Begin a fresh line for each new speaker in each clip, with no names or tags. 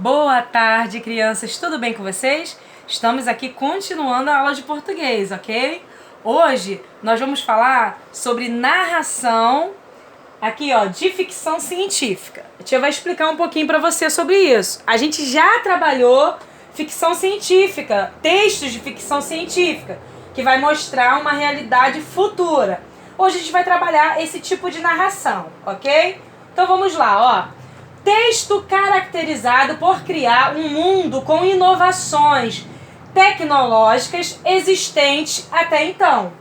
Boa tarde, crianças. Tudo bem com vocês? Estamos aqui continuando a aula de português, ok? Hoje nós vamos falar sobre narração aqui, ó, de ficção científica. A tia vai explicar um pouquinho para você sobre isso. A gente já trabalhou ficção científica, textos de ficção científica, que vai mostrar uma realidade futura. Hoje a gente vai trabalhar esse tipo de narração, ok? Então vamos lá, ó. Texto caracterizado por criar um mundo com inovações tecnológicas existentes até então.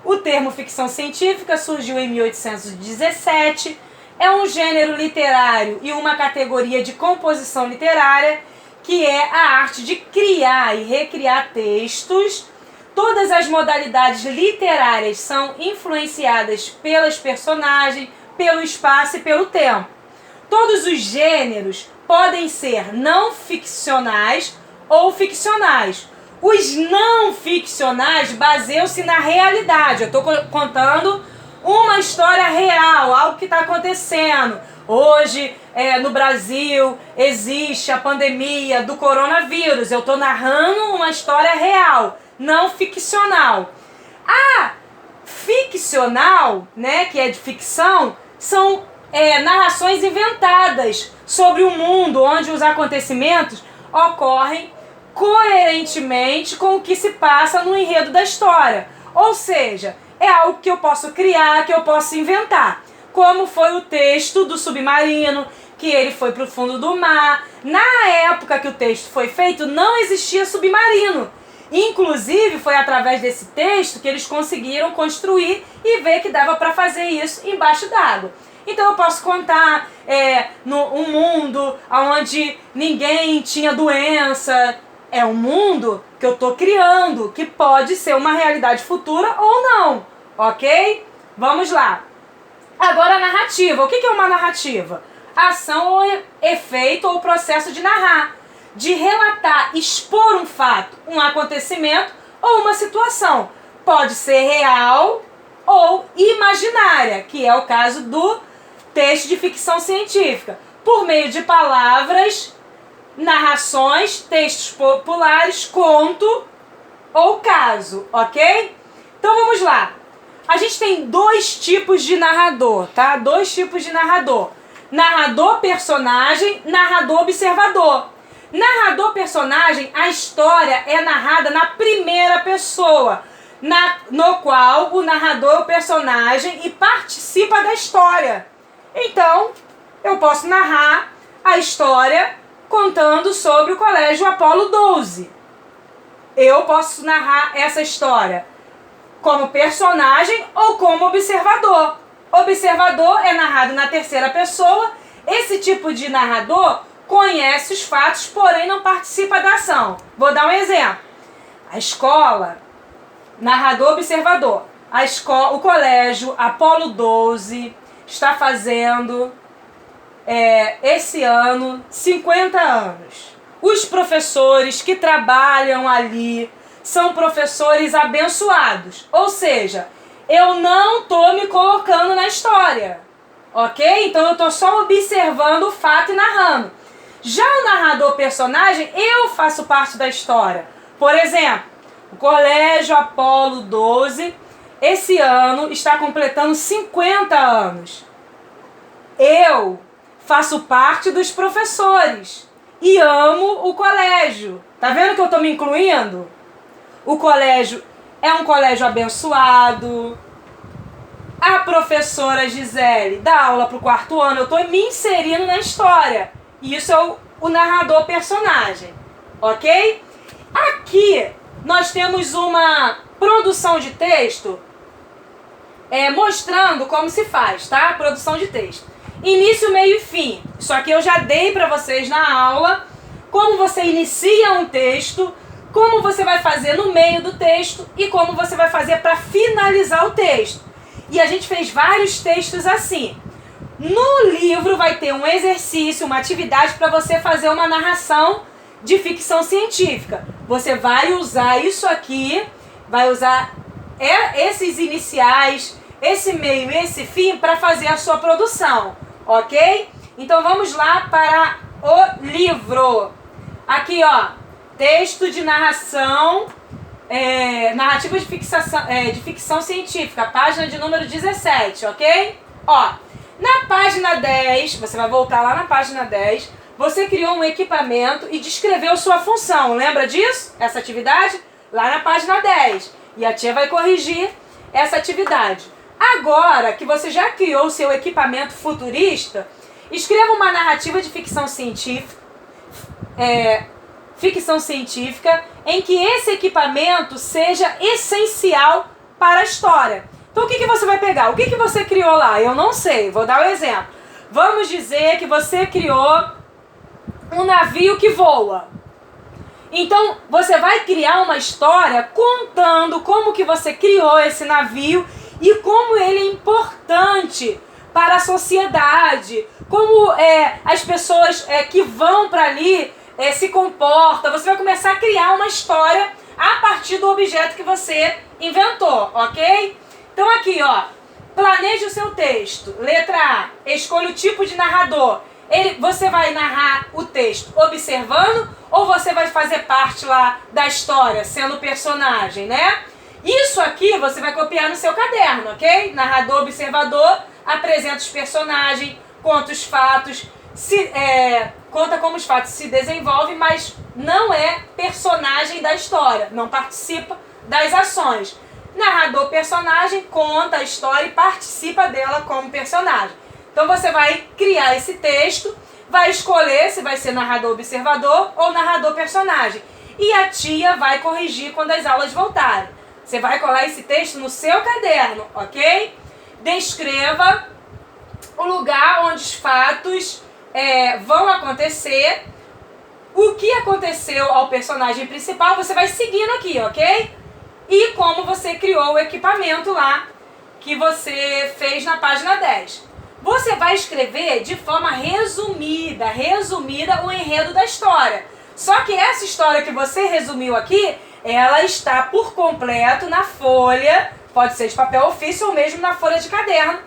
O termo ficção científica surgiu em 1817, é um gênero literário e uma categoria de composição literária que é a arte de criar e recriar textos. Todas as modalidades literárias são influenciadas pelas personagens, pelo espaço e pelo tempo. Todos os gêneros podem ser não ficcionais ou ficcionais. Os não ficcionais baseiam-se na realidade. Eu estou contando uma história real, algo que está acontecendo. Hoje, no Brasil, existe a pandemia do coronavírus. Eu estou narrando uma história real, não ficcional. A ficcional, né, que é de ficção, são narrações inventadas sobre um mundo onde os acontecimentos ocorrem coerentemente com o que se passa no enredo da história. Ou seja, é algo que eu posso criar, que eu posso inventar. Como foi o texto do submarino, que ele foi para o fundo do mar. Na época que o texto foi feito, não existia submarino. Inclusive, foi através desse texto que eles conseguiram construir e ver que dava para fazer isso embaixo d'água. Então eu posso contar um mundo onde ninguém tinha doença. É um mundo que eu estou criando, que pode ser uma realidade futura ou não, ok? Vamos lá. Agora a narrativa. O que é uma narrativa? Ação ou efeito ou processo de narrar, de relatar, expor um fato, um acontecimento ou uma situação. Pode ser real ou imaginária, que é o caso do texto de ficção científica, por meio de palavras, narrações, textos populares, conto ou caso, ok? Então vamos lá. A gente tem dois tipos de narrador, tá? Dois tipos de narrador. Narrador personagem, narrador observador. Narrador personagem, a história é narrada na primeira pessoa, no qual o narrador é o personagem e participa da história. Então, eu posso narrar a história contando sobre o Colégio Apolo 12. Eu posso narrar essa história como personagem ou como observador. Observador é narrado na terceira pessoa. Esse tipo de narrador conhece os fatos, porém não participa da ação. Vou dar um exemplo. A escola, narrador observador. O Colégio Apolo 12 está fazendo esse ano 50 anos. Os professores que trabalham ali são professores abençoados. Ou seja, eu não estou me colocando na história, ok? Então eu estou só observando o fato e narrando. Já o narrador personagem, eu faço parte da história. Por exemplo, o Colégio Apolo 12 esse ano está completando 50 anos. Eu faço parte dos professores e amo o colégio. Tá vendo que eu estou me incluindo? O colégio é um colégio abençoado. A professora Gisele dá aula para o 4º ano. Eu estou me inserindo na história. Isso é o narrador personagem. Ok? Aqui nós temos uma produção de texto mostrando como se faz, tá? Produção de texto. Início, meio e fim. Isso aqui eu já dei para vocês na aula. Como você inicia um texto, como você vai fazer no meio do texto e como você vai fazer para finalizar o texto. E a gente fez vários textos assim. No livro vai ter um exercício, uma atividade para você fazer uma narração de ficção científica. Você vai usar isso aqui, vai usar esses iniciais, esse meio e esse fim para fazer a sua produção, ok? Então vamos lá para o livro. Aqui, ó, texto de narração, narrativa de ficção científica, página de número 17, ok? Ó, na página 10, você vai voltar lá na página 10, você criou um equipamento e descreveu sua função. Lembra disso? Essa atividade? Lá na página 10. E a tia vai corrigir essa atividade. Agora que você já criou o seu equipamento futurista, escreva uma narrativa de ficção científica, em que esse equipamento seja essencial para a história. Então o que você vai pegar? O que você criou lá? Eu não sei, vou dar um exemplo. Vamos dizer que você criou um navio que voa. Então você vai criar uma história contando como que você criou esse navio e como ele é importante para a sociedade, como as pessoas que vão para ali se comportam. Você vai começar a criar uma história a partir do objeto que você inventou, ok? Então aqui, ó, planeje o seu texto. Letra A, escolha o tipo de narrador. Você vai narrar o texto observando ou você vai fazer parte lá da história, sendo personagem, né? Isso aqui você vai copiar no seu caderno, ok? Narrador, observador, apresenta os personagens, conta os fatos, conta como os fatos se desenvolvem, mas não é personagem da história, não participa das ações. Narrador, personagem, conta a história e participa dela como personagem. Então você vai criar esse texto, vai escolher se vai ser narrador observador ou narrador personagem. E a tia vai corrigir quando as aulas voltarem. Você vai colar esse texto no seu caderno, ok? Descreva o lugar onde os fatos vão acontecer. O que aconteceu ao personagem principal, você vai seguindo aqui, ok? E como você criou o equipamento lá que você fez na página 10. Você vai escrever de forma resumida o enredo da história. Só que essa história que você resumiu aqui, ela está por completo na folha, pode ser de papel ofício ou mesmo na folha de caderno,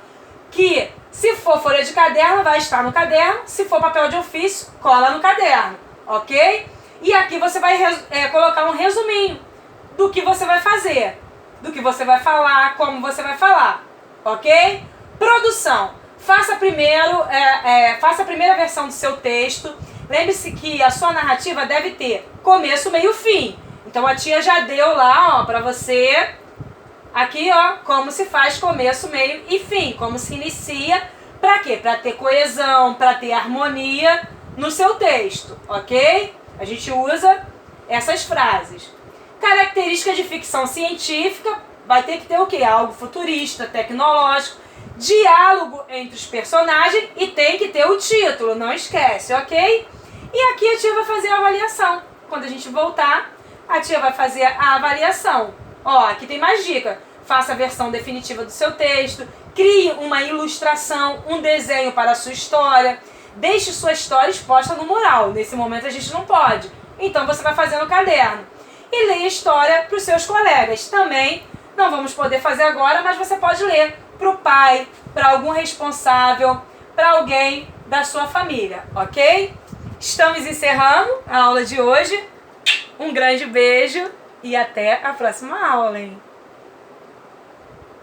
que se for folha de caderno, vai estar no caderno, se for papel de ofício, cola no caderno, ok? E aqui você vai colocar um resuminho do que você vai fazer, do que você vai falar, como você vai falar, ok? Produção. Faça a primeira versão do seu texto. Lembre-se que a sua narrativa deve ter começo, meio, fim. Então a tia já deu lá, ó, pra você, aqui, ó, como se faz começo, meio e fim. Como se inicia, pra quê? Pra ter coesão, pra ter harmonia no seu texto, ok? A gente usa essas frases. Características de ficção científica, vai ter que ter o quê? Algo futurista, tecnológico. Diálogo entre os personagens e tem que ter o título, não esquece, ok? E aqui a tia vai fazer a avaliação. Quando a gente voltar, a tia vai fazer a avaliação. Ó, aqui tem mais dica. Faça a versão definitiva do seu texto, crie uma ilustração, um desenho para a sua história, deixe sua história exposta no mural. Nesse momento a gente não pode. Então você vai fazer no caderno. E leia a história para os seus colegas. Também não vamos poder fazer agora, mas você pode ler para o pai, para algum responsável, para alguém da sua família, ok? Estamos encerrando a aula de hoje. Um grande beijo e até a próxima aula, hein?